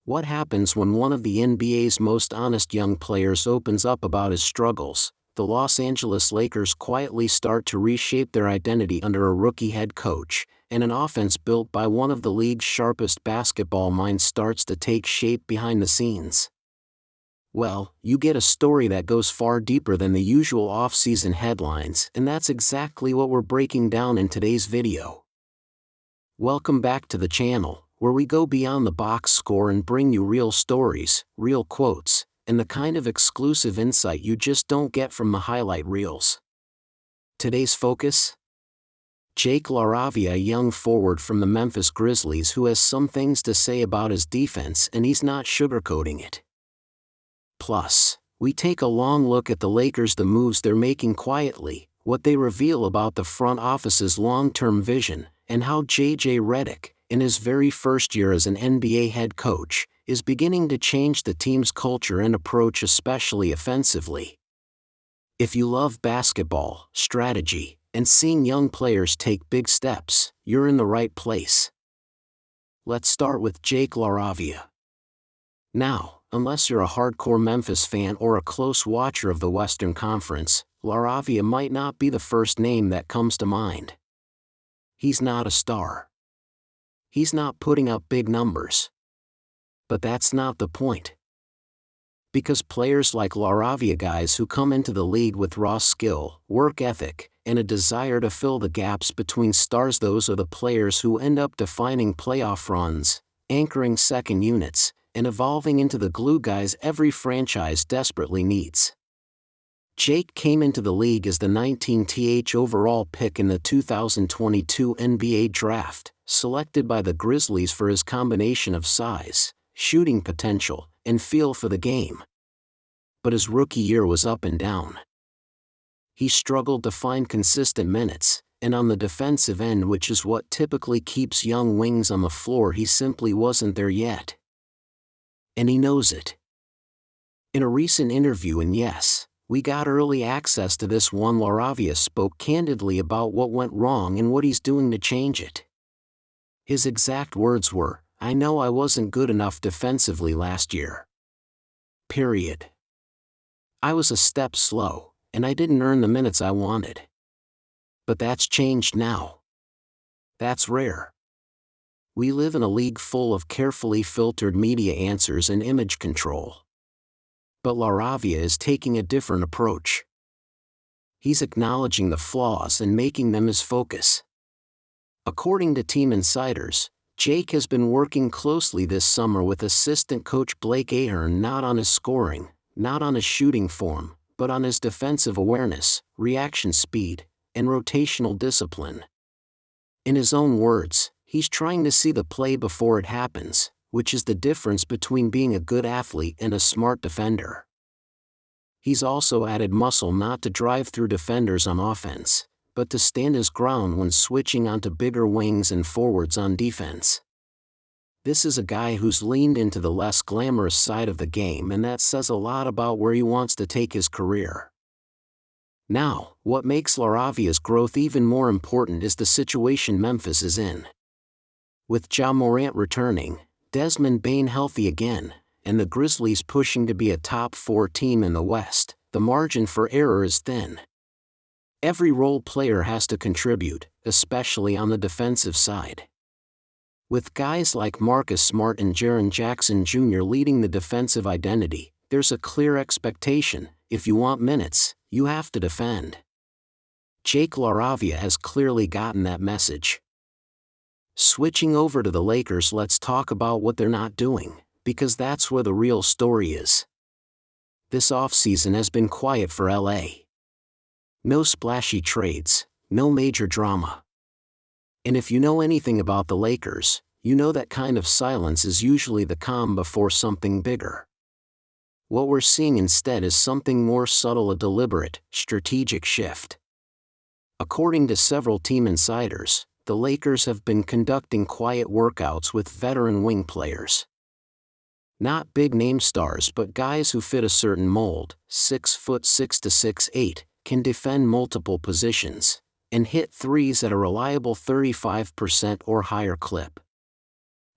What happens when one of the NBA's most honest young players opens up about his struggles? The Los Angeles Lakers quietly start to reshape their identity under a rookie head coach, and an offense built by one of the league's sharpest basketball minds starts to take shape behind the scenes. Well, you get a story that goes far deeper than the usual off-season headlines, and that's exactly what we're breaking down in today's video. Welcome back to the channel, where we go beyond the box score and bring you real stories, real quotes, and the kind of exclusive insight you just don't get from the highlight reels. Today's focus? Jake LaRavia, a young forward from the Memphis Grizzlies who has some things to say about his defense, and he's not sugarcoating it. Plus, we take a long look at the Lakers, the moves they're making quietly, what they reveal about the front office's long-term vision, and how JJ Redick, in his very first year as an NBA head coach, is beginning to change the team's culture and approach, especially offensively. If you love basketball, strategy, and seeing young players take big steps, you're in the right place. Let's start with Jake LaRavia. Now, unless you're a hardcore Memphis fan or a close watcher of the Western Conference, LaRavia might not be the first name that comes to mind. He's not a star. He's not putting up big numbers. But that's not the point. Because players like LaRavia, guys who come into the league with raw skill, work ethic, and a desire to fill the gaps between stars, those are the players who end up defining playoff runs, anchoring second units, and evolving into the glue guys every franchise desperately needs. Jake came into the league as the 19th overall pick in the 2022 NBA Draft, selected by the Grizzlies for his combination of size, shooting potential, and feel for the game. But his rookie year was up and down. He struggled to find consistent minutes, and on the defensive end, which is what typically keeps young wings on the floor, he simply wasn't there yet. And he knows it. In a recent interview, and yes, we got early access to this one, LaRavia spoke candidly about what went wrong and what he's doing to change it. His exact words were, "I know I wasn't good enough defensively last year. Period. I was a step slow, and I didn't earn the minutes I wanted. But that's changed now. That's rare. We live in a league full of carefully filtered media answers and image control. But LaRavia is taking a different approach. He's acknowledging the flaws and making them his focus. According to team insiders, Jake has been working closely this summer with assistant coach Blake Ahern, not on his scoring, not on his shooting form, but on his defensive awareness, reaction speed, and rotational discipline. In his own words, he's trying to see the play before it happens, which is the difference between being a good athlete and a smart defender. He's also added muscle not to drive through defenders on offense, but to stand his ground when switching onto bigger wings and forwards on defense. This is a guy who's leaned into the less glamorous side of the game, and that says a lot about where he wants to take his career. Now, what makes LaRavia's growth even more important is the situation Memphis is in. With Ja Morant returning, Desmond Bane healthy again, and the Grizzlies pushing to be a top 4 team in the West, the margin for error is thin. Every role player has to contribute, especially on the defensive side. With guys like Marcus Smart and Jaren Jackson Jr. leading the defensive identity, there's a clear expectation: if you want minutes, you have to defend. Jake LaRavia has clearly gotten that message. Switching over to the Lakers, let's talk about what they're not doing, because that's where the real story is. This offseason has been quiet for LA. No splashy trades, no major drama. And if you know anything about the Lakers, you know that kind of silence is usually the calm before something bigger. What we're seeing instead is something more subtle, a deliberate, strategic shift. According to several team insiders, the Lakers have been conducting quiet workouts with veteran wing players. Not big-name stars, but guys who fit a certain mold, 6'6" to 6'8", can defend multiple positions, and hit threes at a reliable 35% or higher clip.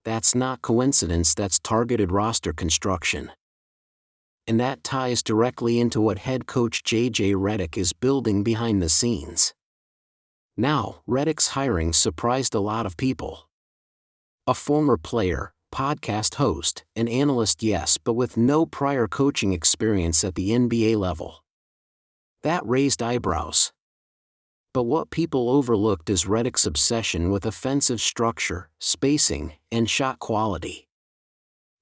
That's not coincidence, that's targeted roster construction. And that ties directly into what head coach JJ Redick is building behind the scenes. Now, Redick's hiring surprised a lot of people. A former player, podcast host, and analyst, yes, but with no prior coaching experience at the NBA level. That raised eyebrows. But what people overlooked is Redick's obsession with offensive structure, spacing, and shot quality.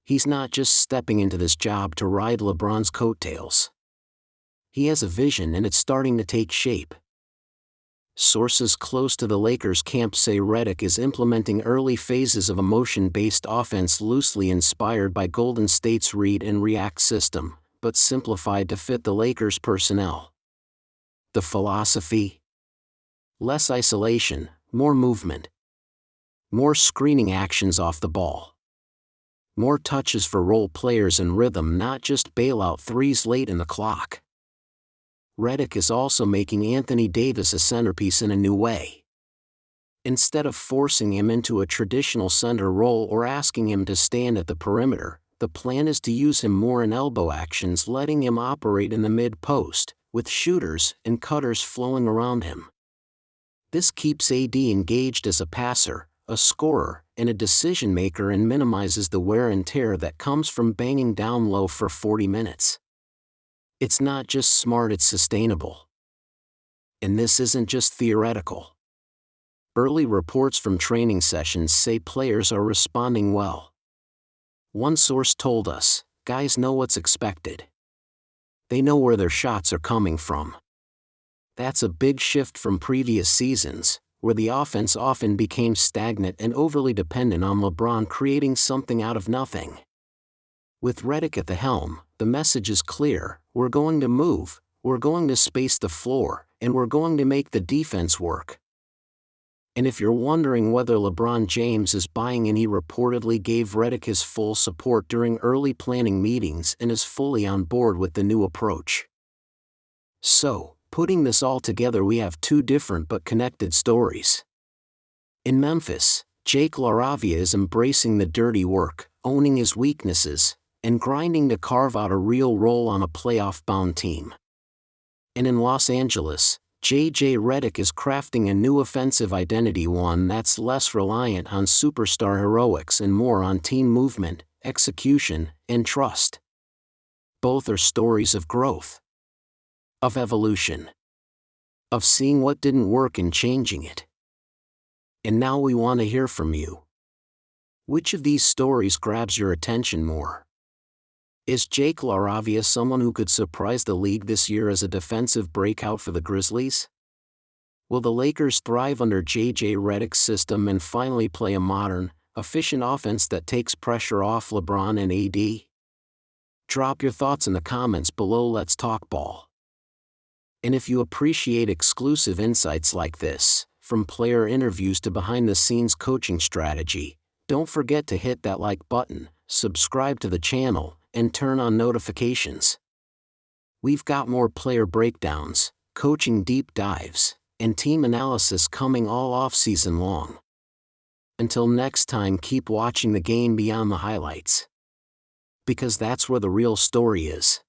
He's not just stepping into this job to ride LeBron's coattails. He has a vision, and it's starting to take shape. Sources close to the Lakers camp say Redick is implementing early phases of a motion-based offense loosely inspired by Golden State's read and react system, but simplified to fit the Lakers' personnel. The philosophy? Less isolation, more movement. More screening actions off the ball. More touches for role players and rhythm, not just bailout threes late in the clock. Redick is also making Anthony Davis a centerpiece in a new way. Instead of forcing him into a traditional center role or asking him to stand at the perimeter, the plan is to use him more in elbow actions, letting him operate in the mid-post, with shooters and cutters flowing around him. This keeps AD engaged as a passer, a scorer, and a decision-maker, and minimizes the wear and tear that comes from banging down low for 40 minutes. It's not just smart, it's sustainable. And this isn't just theoretical. Early reports from training sessions say players are responding well. One source told us, guys know what's expected. They know where their shots are coming from. That's a big shift from previous seasons, where the offense often became stagnant and overly dependent on LeBron creating something out of nothing. With Redick at the helm, the message is clear: we're going to move, we're going to space the floor, and we're going to make the defense work. And if you're wondering whether LeBron James is buying in, he reportedly gave Redick his full support during early planning meetings and is fully on board with the new approach. So, putting this all together, we have two different but connected stories. In Memphis, Jake LaRavia is embracing the dirty work, owning his weaknesses, and grinding to carve out a real role on a playoff-bound team. And in Los Angeles, JJ Redick is crafting a new offensive identity, one that's less reliant on superstar heroics and more on team movement, execution, and trust. Both are stories of growth. Of evolution. Of seeing what didn't work and changing it. And now we want to hear from you. Which of these stories grabs your attention more? Is Jake LaRavia someone who could surprise the league this year as a defensive breakout for the Grizzlies? Will the Lakers thrive under JJ Redick's system and finally play a modern, efficient offense that takes pressure off LeBron and AD? Drop your thoughts in the comments below. Let's talk ball. And if you appreciate exclusive insights like this, from player interviews to behind-the-scenes coaching strategy, don't forget to hit that like button, subscribe to the channel, and turn on notifications. We've got more player breakdowns, coaching deep dives, and team analysis coming all off-season long. Until next time, keep watching the game beyond the highlights. Because that's where the real story is.